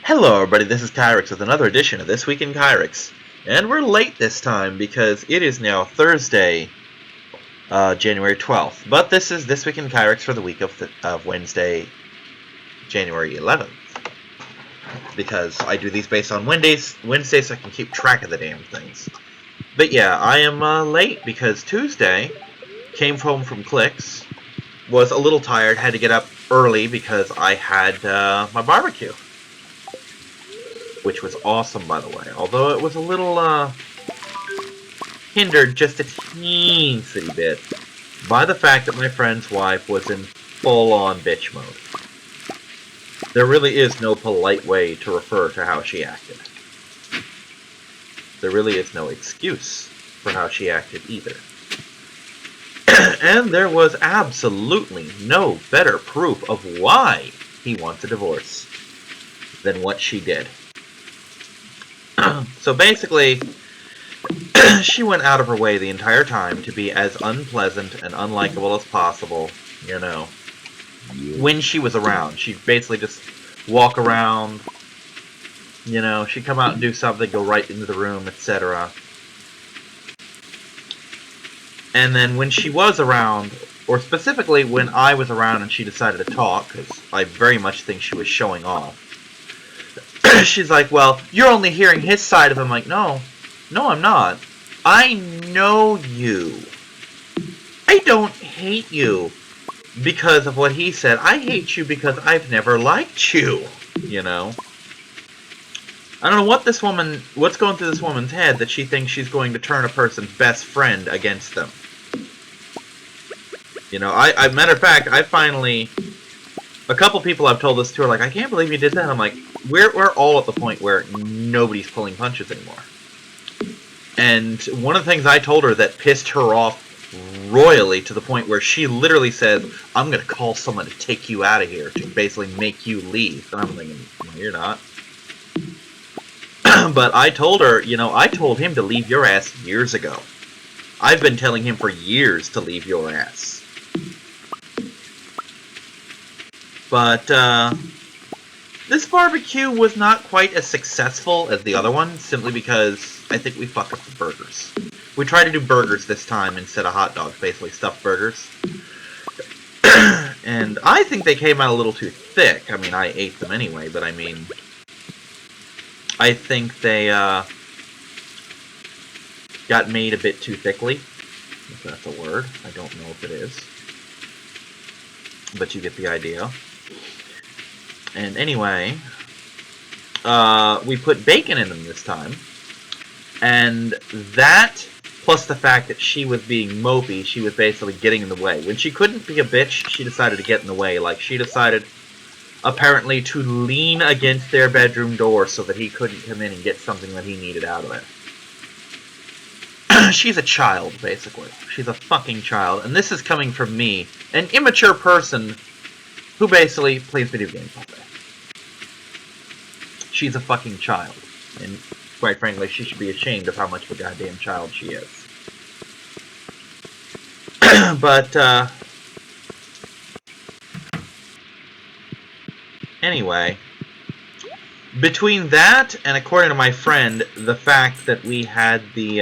Hello everybody, this is Kyrix with another edition of This Week in Kyrix. And we're late this time because it is now Thursday, January 12th. But this is This Week in Kyrix for the week of Wednesday, January 11th. Because I do these based on Wednesdays so I can keep track of the damn things. But yeah, I am late because Tuesday, came home from Kyrix, was a little tired, had to get up early because I had my barbecue. Which was awesome, by the way. Although it was a little, hindered just a teensy bit by the fact that my friend's wife was in full-on bitch mode. There really is no polite way to refer to how she acted. There really is no excuse for how she acted either. And there was absolutely no better proof of why he wants a divorce than what she did. So basically, she went out of her way the entire time to be as unpleasant and unlikable as possible, you know, when she was around. She'd basically just walk around, you know, she'd come out and do something, go right into the room, etc. And then when she was around, or specifically when I was around and she decided to talk, because I very much think she was showing off, she's like, well, you're only hearing his side of him. I'm like, no, I'm not. I know you. I don't hate you because of what he said. I hate you because I've never liked you, you know? I don't know what's going through this woman's head that she thinks she's going to turn a person's best friend against them. You know, matter of fact, a couple people I've told this to are like, I can't believe you did that. I'm like, we're all at the point where nobody's pulling punches anymore. And one of the things I told her that pissed her off royally to the point where she literally said, I'm going to call someone to take you out of here, to basically make you leave. And I'm thinking, no, you're not. But I told her, you know, I told him to leave your ass years ago. I've been telling him for years to leave your ass. But, this barbecue was not quite as successful as the other one, simply because I think we fucked up the burgers. We tried to do burgers this time instead of hot dogs, basically stuffed burgers. And I think they came out a little too thick. I mean, I ate them anyway, but I mean, I think they, got made a bit too thickly. If that's a word. I don't know if it is. But you get the idea. And anyway, we put bacon in them this time. And that, plus the fact that she was being mopey, she was basically getting in the way. When she couldn't be a bitch, she decided to get in the way. Like, she decided, apparently, to lean against their bedroom door so that he couldn't come in and get something that he needed out of it. She's a child, basically. She's a fucking child. And this is coming from me, an immature person who basically plays video games all day. She's a fucking child. And quite frankly, she should be ashamed of how much of a goddamn child she is. But, anyway, between that and, according to my friend, the fact that we had the,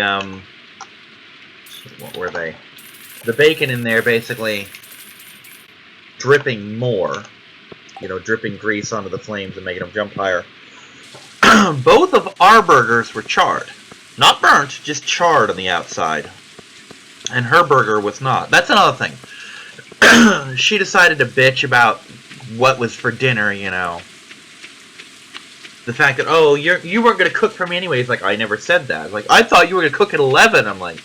what were they? The bacon in there, basically dripping more, you know, dripping grease onto the flames and making them jump higher. Both of our burgers were charred. Not burnt, just charred on the outside. And her burger was not. That's another thing. She decided to bitch about what was for dinner, you know. The fact that, oh, you weren't going to cook for me anyways. Like, I never said that. Like, I thought you were going to cook at 11. I'm like,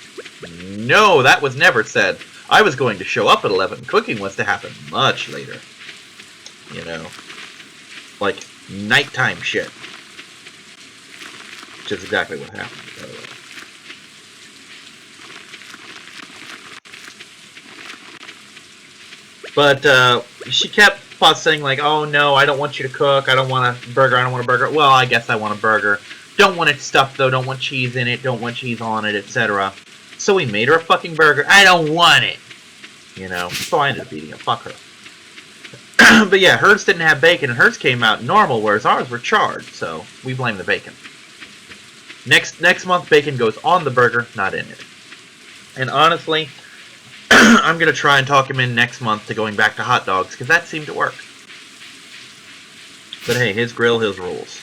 no, that was never said. I was going to show up at 11. Cooking was to happen much later. You know? Like, nighttime shit. Which is exactly what happened, by the way. But, she kept fussing, like, oh no, I don't want you to cook, I don't want a burger, I don't want a burger. Well, I guess I want a burger. Don't want it stuffed, though, don't want cheese in it, don't want cheese on it, etc. So we made her a fucking burger. I don't want it! You know, so I ended up eating it. Fuck her. But yeah, hers didn't have bacon, and hers came out normal, whereas ours were charred, so we blame the bacon. Next month, bacon goes on the burger, not in it. And honestly, I'm going to try and talk him in next month to going back to hot dogs, because that seemed to work. But hey, his grill, his rules.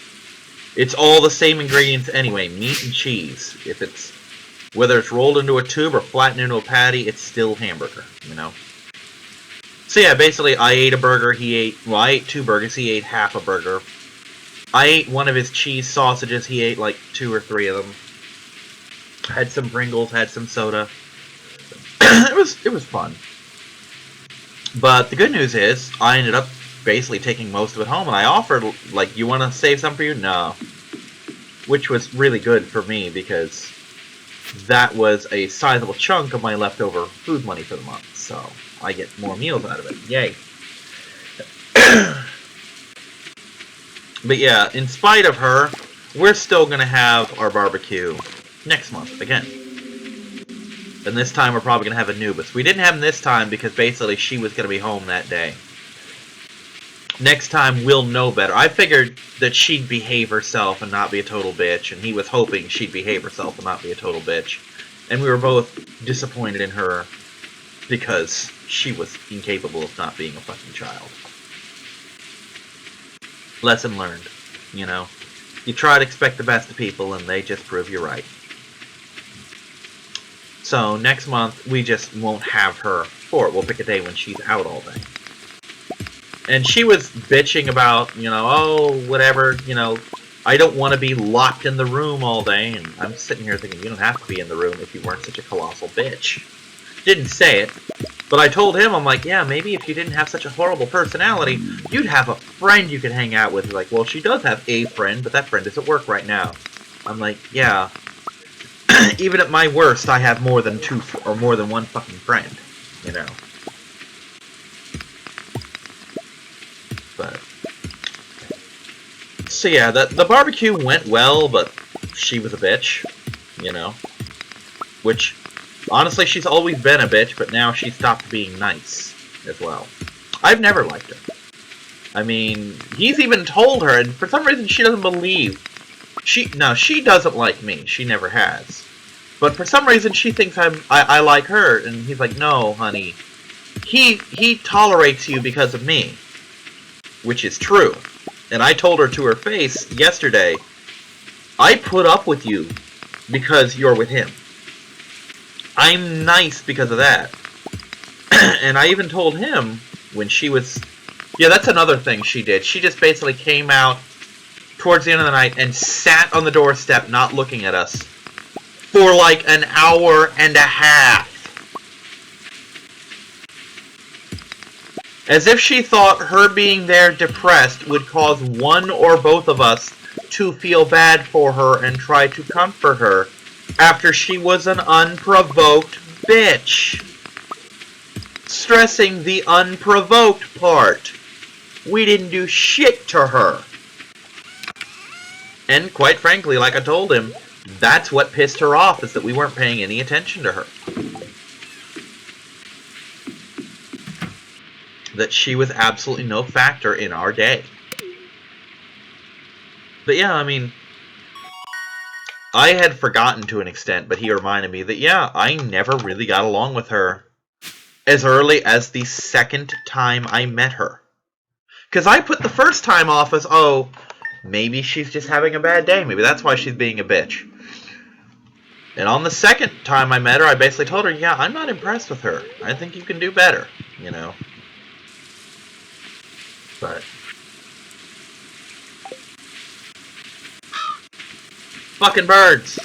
It's all the same ingredients anyway, meat and cheese. If it's, whether it's rolled into a tube or flattened into a patty, it's still hamburger, you know? So yeah, basically I ate a burger, I ate 2 burgers, he ate half a burger. I ate one of his cheese sausages, he ate like 2 or 3 of them. Had some Pringles, had some soda. It was fun. But the good news is, I ended up basically taking most of it home, and I offered, like, you want to save some for you? No. Which was really good for me, because that was a sizable chunk of my leftover food money for the month, so I get more meals out of it. Yay. But yeah, in spite of her, we're still going to have our barbecue next month, again. And this time we're probably going to have Anubis. We didn't have him this time because basically she was going to be home that day. Next time we'll know better. I figured that she'd behave herself and not be a total bitch, and he was hoping she'd behave herself and not be a total bitch. And we were both disappointed in her because she was incapable of not being a fucking child. Lesson learned, you know. You try to expect the best of people and they just prove you right. So next month we just won't have her for it. We'll pick a day when she's out all day. And she was bitching about, you know, oh, whatever, you know, I don't want to be locked in the room all day. And I'm sitting here thinking, you don't have to be in the room if you weren't such a colossal bitch. Didn't say it, but I told him, I'm like, yeah, maybe if you didn't have such a horrible personality, you'd have a friend you could hang out with. He's like, well, she does have a friend, but that friend is at work right now. I'm like, yeah. Even at my worst, I have more than 2 or more than 1 fucking friend, you know. But so yeah, the barbecue went well, but she was a bitch, you know. Which, honestly, she's always been a bitch, but now she stopped being nice as well. I've never liked her. I mean, he's even told her, and for some reason she doesn't believe. She doesn't like me. She never has. But for some reason she thinks I like her, and he's like, no, honey. He tolerates you because of me. Which is true. And I told her to her face yesterday, I put up with you because you're with him. I'm nice because of that. And I even told him when she was... Yeah, that's another thing she did. She just basically came out towards the end of the night and sat on the doorstep not looking at us for like an hour and a half. As if she thought her being there depressed would cause one or both of us to feel bad for her and try to comfort her after she was an unprovoked bitch. Stressing the unprovoked part. We didn't do shit to her. And quite frankly, like I told him, that's what pissed her off, is that we weren't paying any attention to her. That she was absolutely no factor in our day. But yeah, I mean, I had forgotten to an extent, but he reminded me that, yeah, I never really got along with her as early as the second time I met her. Because I put the first time off as, oh, maybe she's just having a bad day. Maybe that's why she's being a bitch. And on the second time I met her, I basically told her, yeah, I'm not impressed with her. I think you can do better, you know. But fucking birds!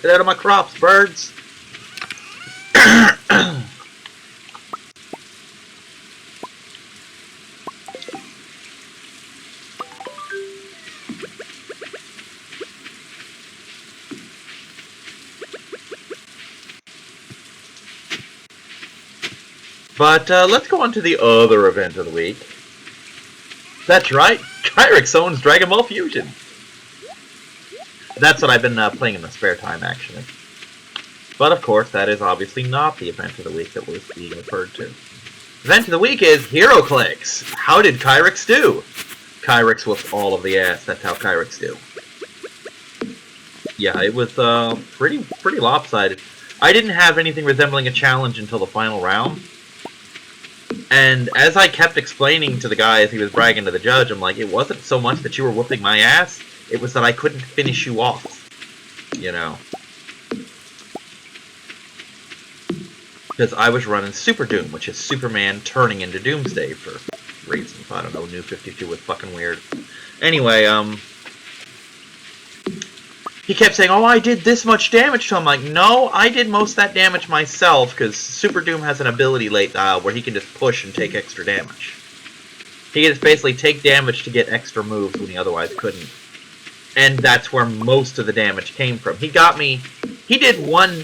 Get out of my crops, birds! But let's go on to the other event of the week. That's right, Kyrix owns Dragon Ball Fusion. That's what I've been playing in the spare time, actually. But of course, that is obviously not the event of the week that was being referred to. Event of the week is Hero Clicks. How did Kyrix do? Kyrix whooped all of the ass. That's how Kyrix do. Yeah, it was pretty lopsided. I didn't have anything resembling a challenge until the final round. And as I kept explaining to the guy as he was bragging to the judge, I'm like, it wasn't so much that you were whooping my ass, it was that I couldn't finish you off. You know? Because I was running Super Doom, which is Superman turning into Doomsday for reasons. I don't know, New 52 was fucking weird. Anyway, he kept saying, oh, I did this much damage to him. I'm like, no, I did most of that damage myself, because Super Doom has an ability late where he can just push and take extra damage. He can just basically take damage to get extra moves when he otherwise couldn't. And that's where most of the damage came from. He got me... He did one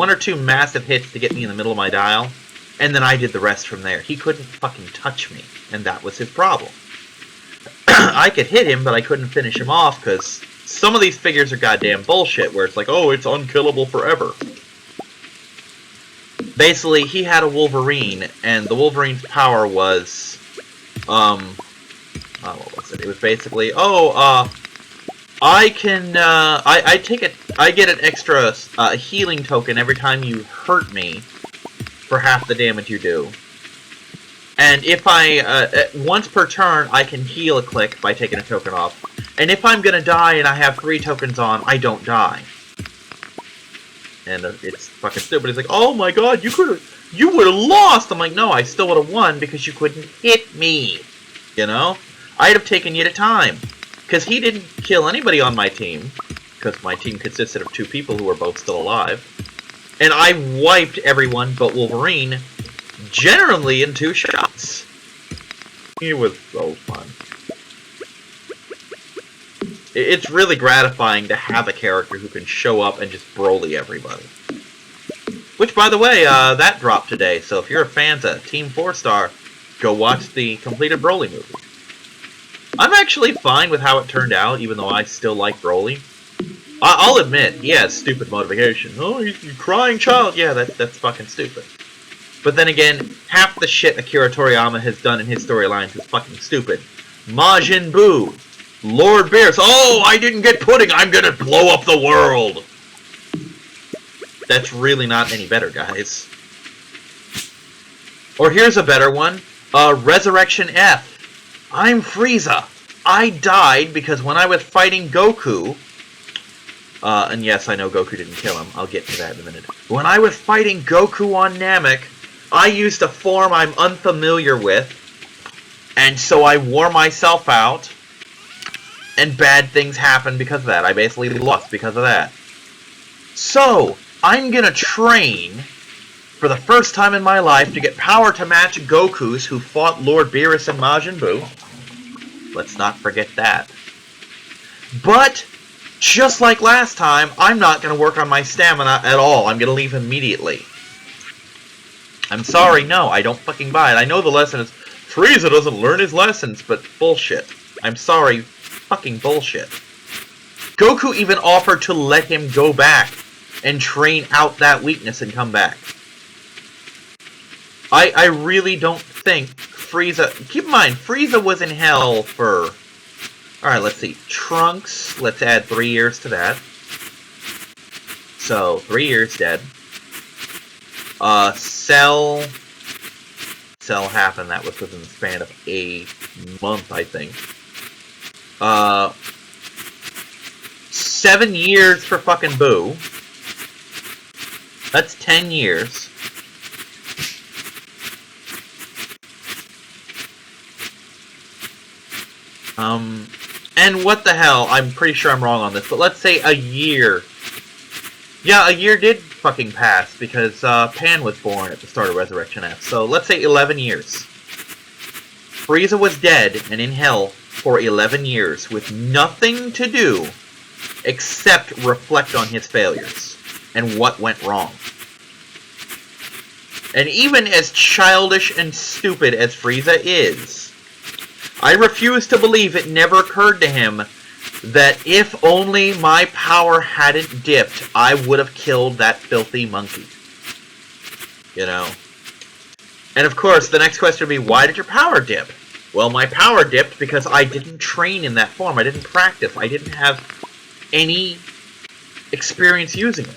or two massive hits to get me in the middle of my dial, and then I did the rest from there. He couldn't fucking touch me, and that was his problem. I could hit him, but I couldn't finish him off, because some of these figures are goddamn bullshit, where it's like, oh, it's unkillable forever. Basically, he had a Wolverine, and the Wolverine's power was, what was it? It was basically, I can, I get an extra healing token every time you hurt me for half the damage you do. And if once per turn, I can heal a click by taking a token off. And if I'm gonna die and I have 3 tokens on, I don't die. And it's fucking stupid. He's like, oh my god, you would've lost! I'm like, no, I still would've won because you couldn't hit me. You know? I'd have taken you to time. Because he didn't kill anybody on my team, because my team consisted of 2 people who were both still alive. And I wiped everyone but Wolverine, generally in 2 shots. It was so fun. It's really gratifying to have a character who can show up and just Broly everybody. Which, by the way, that dropped today, so if you're a fan of Team 4-Star, go watch the completed Broly movie. I'm actually fine with how it turned out, even though I still like Broly. I'll admit, he has stupid motivation. Oh, you crying child. Yeah, that's fucking stupid. But then again, half the shit Akira Toriyama has done in his storylines is fucking stupid. Majin Buu, Lord Beerus. Oh, I didn't get pudding. I'm gonna blow up the world. That's really not any better, guys. Or here's a better one. Resurrection F. I'm Frieza. I died because when I was fighting Goku, and yes, I know Goku didn't kill him. I'll get to that in a minute. When I was fighting Goku on Namek, I used a form I'm unfamiliar with, and so I wore myself out, and bad things happened because of that. I basically lost because of that. So, I'm gonna train for the first time in my life to get power to match Goku's who fought Lord Beerus and Majin Buu. Let's not forget that. But, just like last time, I'm not going to work on my stamina at all. I'm going to leave immediately. I'm sorry, no, I don't fucking buy it. I know the lesson is, Frieza doesn't learn his lessons, but bullshit. I'm sorry, fucking bullshit. Goku even offered to let him go back and train out that weakness and come back. I really don't think Frieza... Keep in mind, Frieza was in hell for... Alright, let's see. Trunks, let's add 3 years to that. So, 3 years dead. Cell happened, that was within the span of a month, I think. 7 years for fucking Boo. That's 10 years. And what the hell, I'm pretty sure I'm wrong on this, but let's say a year. Yeah, a year did fucking pass, because Pan was born at the start of Resurrection F. So let's say 11 years. Frieza was dead and in hell for 11 years, with nothing to do except reflect on his failures and what went wrong. And even as childish and stupid as Frieza is, I refuse to believe it never occurred to him that if only my power hadn't dipped, I would have killed that filthy monkey. You know? And of course, the next question would be, why did your power dip? Well, my power dipped because I didn't train in that form. I didn't practice. I didn't have any experience using it.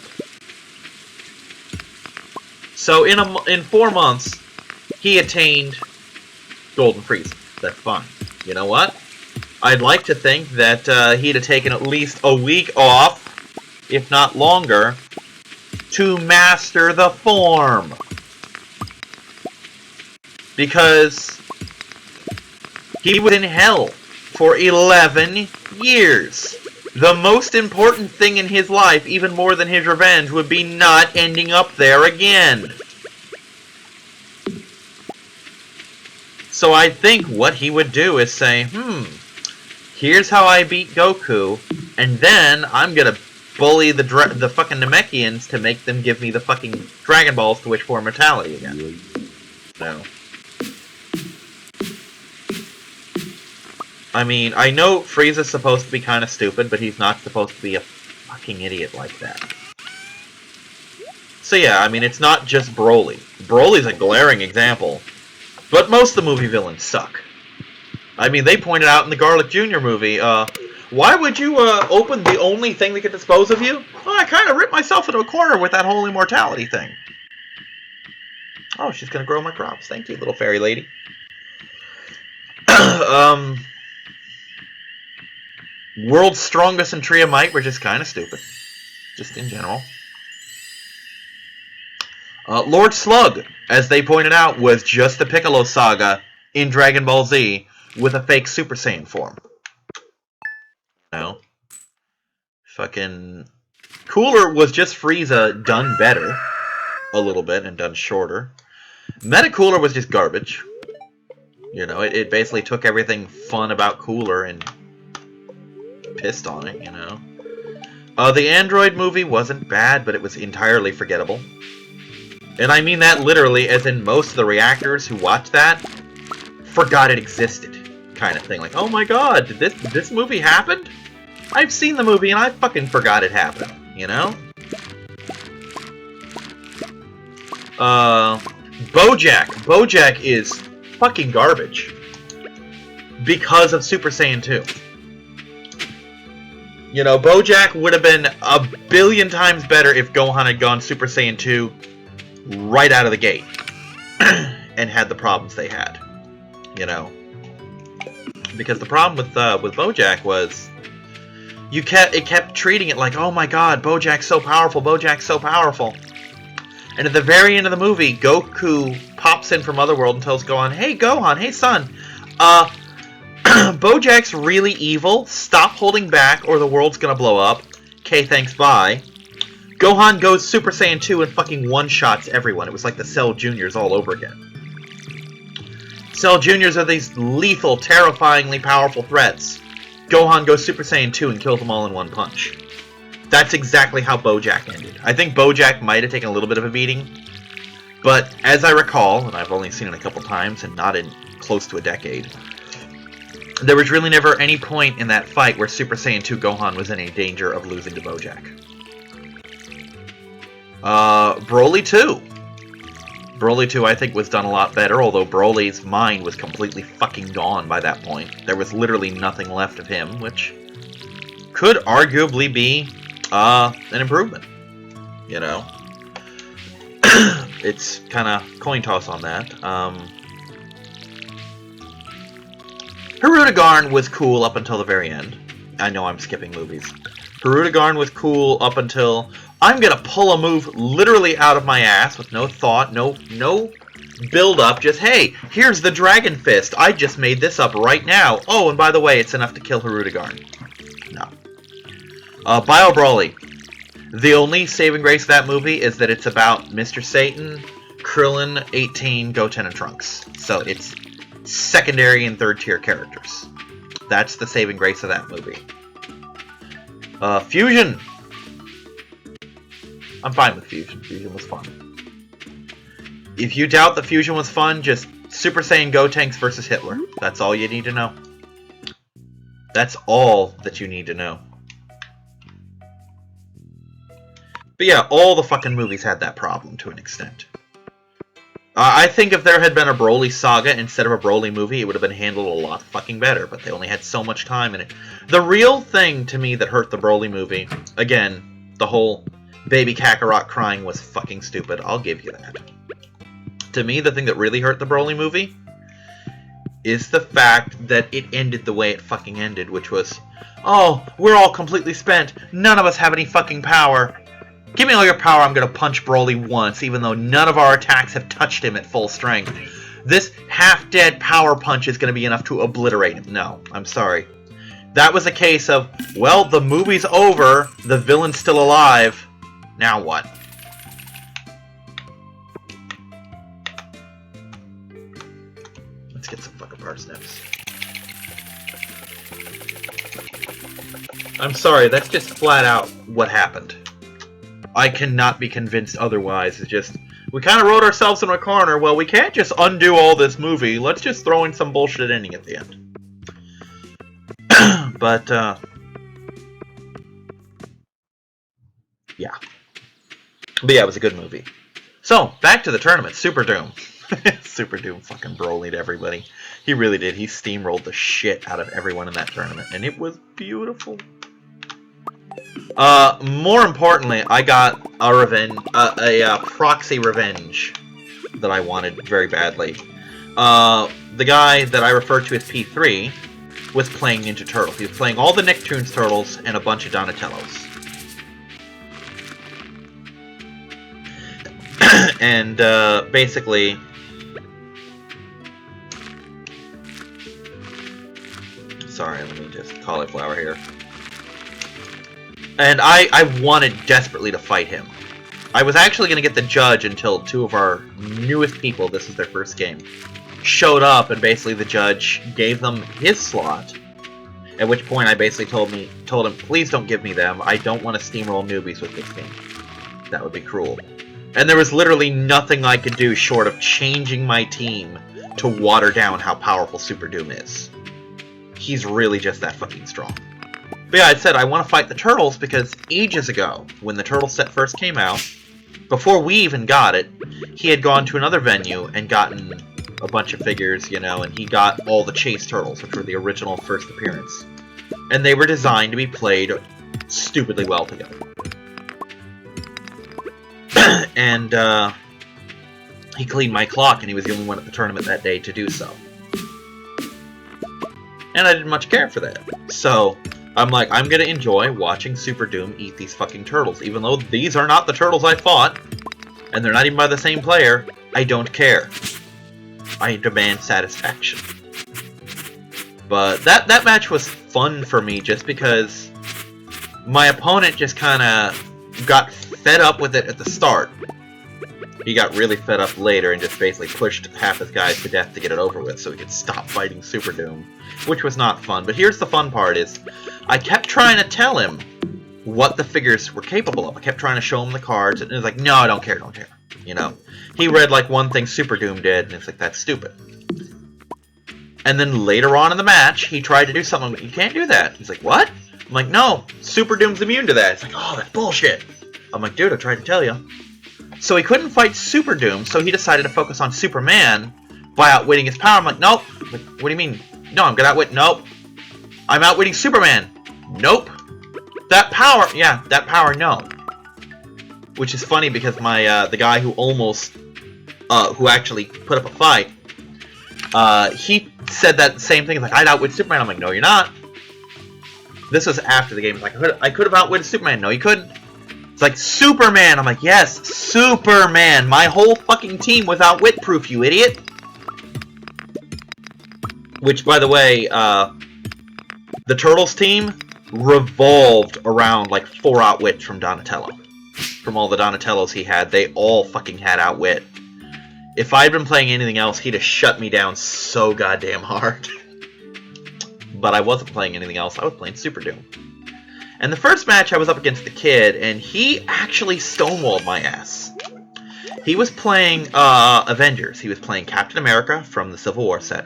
So in 4 months, he attained Golden Frieza. That's fine. You know what? I'd like to think that he'd have taken at least a week off, if not longer, to master the form. Because he was in hell for 11 years. The most important thing in his life, even more than his revenge, would be not ending up there again. So I think what he would do is say, here's how I beat Goku, and then I'm gonna bully the fucking Namekians to make them give me the fucking Dragon Balls to wish for immortality again. No. I mean, I know Frieza's supposed to be kind of stupid, but he's not supposed to be a fucking idiot like that. So yeah, I mean, it's not just Broly. Broly's a glaring example, but most of the movie villains suck. I mean, they pointed out in the Garlic Jr. movie, why would you open the only thing that could dispose of you? Well, I kind of ripped myself into a corner with that whole immortality thing. Oh, she's gonna grow my crops. Thank you, little fairy lady. World's Strongest and Tree of Might were just kind of stupid. Just in general. Lord Slug, as they pointed out, was just the Piccolo saga in Dragon Ball Z with a fake Super Saiyan form. No. Fucking... Cooler was just Frieza done better. A little bit, and done shorter. Metacooler was just garbage. You know, it basically took everything fun about Cooler and pissed on it, you know. The Android movie wasn't bad, but it was entirely forgettable. And I mean that literally, as in most of the reactors who watched that forgot it existed, kind of thing. Like, oh my god, did this movie happen? I've seen the movie and I fucking forgot it happened, you know? BoJack. BoJack is fucking garbage because of Super Saiyan 2. You know, BoJack would have been a billion times better if Gohan had gone Super Saiyan 2 right out of the gate and had the problems they had. You know, because the problem with BoJack was it kept treating it like, oh my god, BoJack's so powerful, BoJack's so powerful. And at the very end of the movie, Goku pops in from Otherworld and tells Gohan, hey Gohan, hey son, BoJack's really evil. Stop holding back or the world's gonna blow up. Okay, thanks, bye. Gohan goes Super Saiyan 2 and fucking one-shots everyone. It was like the Cell Juniors all over again. Cell Juniors are these lethal, terrifyingly powerful threats. Gohan goes Super Saiyan 2 and kills them all in one punch. That's exactly how BoJack ended. I think BoJack might have taken a little bit of a beating, but as I recall, and I've only seen it a couple times and not in close to a decade, there was really never any point in that fight where Super Saiyan 2 Gohan was in any danger of losing to BoJack. Broly 2. Broly 2, I think, was done a lot better, although Broly's mind was completely fucking gone by that point. There was literally nothing left of him, which could arguably be an improvement. You know? It's kind of coin toss on that. Hirudegarn was cool up until the very end. I know I'm skipping movies. Hirudegarn was cool up until I'm gonna pull a move literally out of my ass with no thought, no build up, just hey, here's the Dragon Fist. I just made this up right now. Oh, and by the way, it's enough to kill Hirudegarn. No. Bio Broly. The only saving grace of that movie is that it's about Mr. Satan, Krillin, 18, Goten, and Trunks. So it's secondary and third tier characters. That's the saving grace of that movie. Fusion. I'm fine with Fusion. Fusion was fun. If you doubt that Fusion was fun, just Super Saiyan Gotenks versus Hitler. That's all you need to know. That's all that you need to know. But yeah, all the fucking movies had that problem to an extent. I think if there had been a Broly saga instead of a Broly movie, it would have been handled a lot fucking better, but they only had so much time in it. The real thing to me that hurt the Broly movie, again, the whole baby Kakarot crying was fucking stupid. I'll give you that. To me, the thing that really hurt the Broly movie is the fact that it ended the way it fucking ended, which was, oh, we're all completely spent. None of us have any fucking power. Give me all your power, I'm going to punch Broly once, even though none of our attacks have touched him at full strength. This half-dead power punch is going to be enough to obliterate him. No, I'm sorry. That was a case of, well, the movie's over, the villain's still alive, now what? Let's get some fucking parsnips. I'm sorry, that's just flat out what happened. I cannot be convinced otherwise. It's just, we kind of wrote ourselves in a corner. Well, we can't just undo all this movie. Let's just throw in some bullshit ending at the end. But, yeah. But yeah, it was a good movie. So, back to the tournament. Super Doom. Super Doom fucking Broly'd everybody. He really did. He steamrolled the shit out of everyone in that tournament. And it was beautiful. More importantly, I got a proxy revenge that I wanted very badly. The guy that I refer to as P3 was playing Ninja Turtles. He was playing all the Nicktoons Turtles and a bunch of Donatellos. And, basically, sorry, let me just cauliflower here. And I wanted desperately to fight him. I was actually going to get the judge until two of our newest people, this is their first game, showed up, and basically the judge gave them his slot. At which point I basically told him, please don't give me them. I don't want to steamroll newbies with this game. That would be cruel. And there was literally nothing I could do short of changing my team to water down how powerful Super Doom is. He's really just that fucking strong. But yeah, I said I want to fight the Turtles because ages ago, when the Turtle set first came out, before we even got it, he had gone to another venue and gotten a bunch of figures, you know, and he got all the Chase Turtles, which were the original first appearance. And they were designed to be played stupidly well together. And, he cleaned my clock, and he was the only one at the tournament that day to do so. And I didn't much care for that. So, I'm like, I'm gonna enjoy watching Super Doom eat these fucking turtles. Even though these are not the turtles I fought, and they're not even by the same player, I don't care. I demand satisfaction. But that match was fun for me just because my opponent just kinda got fed up with it at the start. He got really fed up later and just basically pushed half his guys to death to get it over with so he could stop fighting Super Doom, which was not fun. But here's the fun part is, I kept trying to tell him what the figures were capable of. I kept trying to show him the cards, and he was like, no, I don't care, you know? He read, like, one thing Super Doom did, and it's like, that's stupid. And then later on in the match, he tried to do something, you can't do that. He's like, what? I'm like, no, Super Doom's immune to that. It's like, oh, that's bullshit. I'm like, dude, I tried to tell you. So he couldn't fight Super Doom, so he decided to focus on Superman by outwitting his power. I'm like, nope. Like, what do you mean? No, I'm gonna outwit. Nope. I'm outwitting Superman. Nope. That power. Yeah, that power. No. Which is funny because my the guy who almost who actually put up a fight, he said that same thing. He's like, I'd outwit Superman. I'm like, no, you're not. This was after the game. Like, I could have outwitted Superman. No, you couldn't. It's like, Superman! I'm like, yes, Superman! My whole fucking team was outwit-proof, you idiot! Which, by the way, the Turtles team revolved around, like, 4 outwits from Donatello. From all the Donatellos he had, they all fucking had outwit. If I'd been playing anything else, he'd have shut me down so goddamn hard. But I wasn't playing anything else, I was playing Super Doom. And the first match I was up against the kid, and he actually stonewalled my ass. He was playing Avengers. He was playing Captain America from the Civil War set.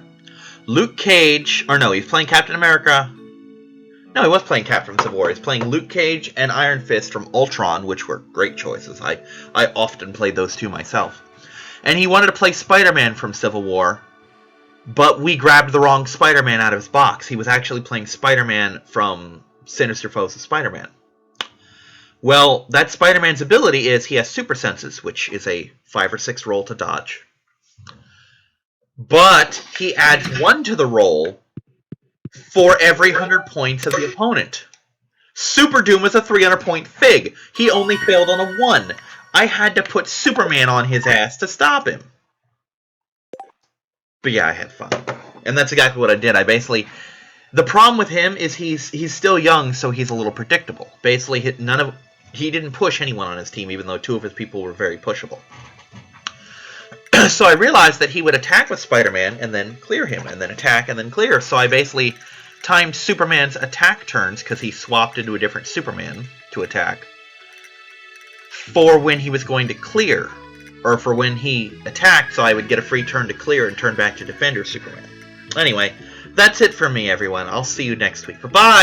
Luke Cage, or no, he was playing Captain America. No, he was playing Cap from Civil War. He was playing Luke Cage and Iron Fist from Ultron, which were great choices. I often played those two myself. And he wanted to play Spider-Man from Civil War, but we grabbed the wrong Spider-Man out of his box. He was actually playing Spider-Man from Sinister Foes of Spider-Man. Well, that Spider-Man's ability is he has super senses, which is a 5 or 6 roll to dodge. But he adds 1 to the roll for every 100 points of the opponent. Super Doom is a 300-point fig. He only failed on a 1. I had to put Superman on his ass to stop him. But yeah, I had fun. And that's exactly what I did. I basically... The problem with him is he's still young, so he's a little predictable. Basically, he didn't push anyone on his team, even though 2 of his people were very pushable. So I realized that he would attack with Spider-Man and then clear him, and then attack and then clear. So I basically timed Superman's attack turns, because he swapped into a different Superman to attack, for when he was going to clear, or for when he attacked, so I would get a free turn to clear and turn back to Defender Superman. Anyway, that's it for me, everyone. I'll see you next week. Bye-bye!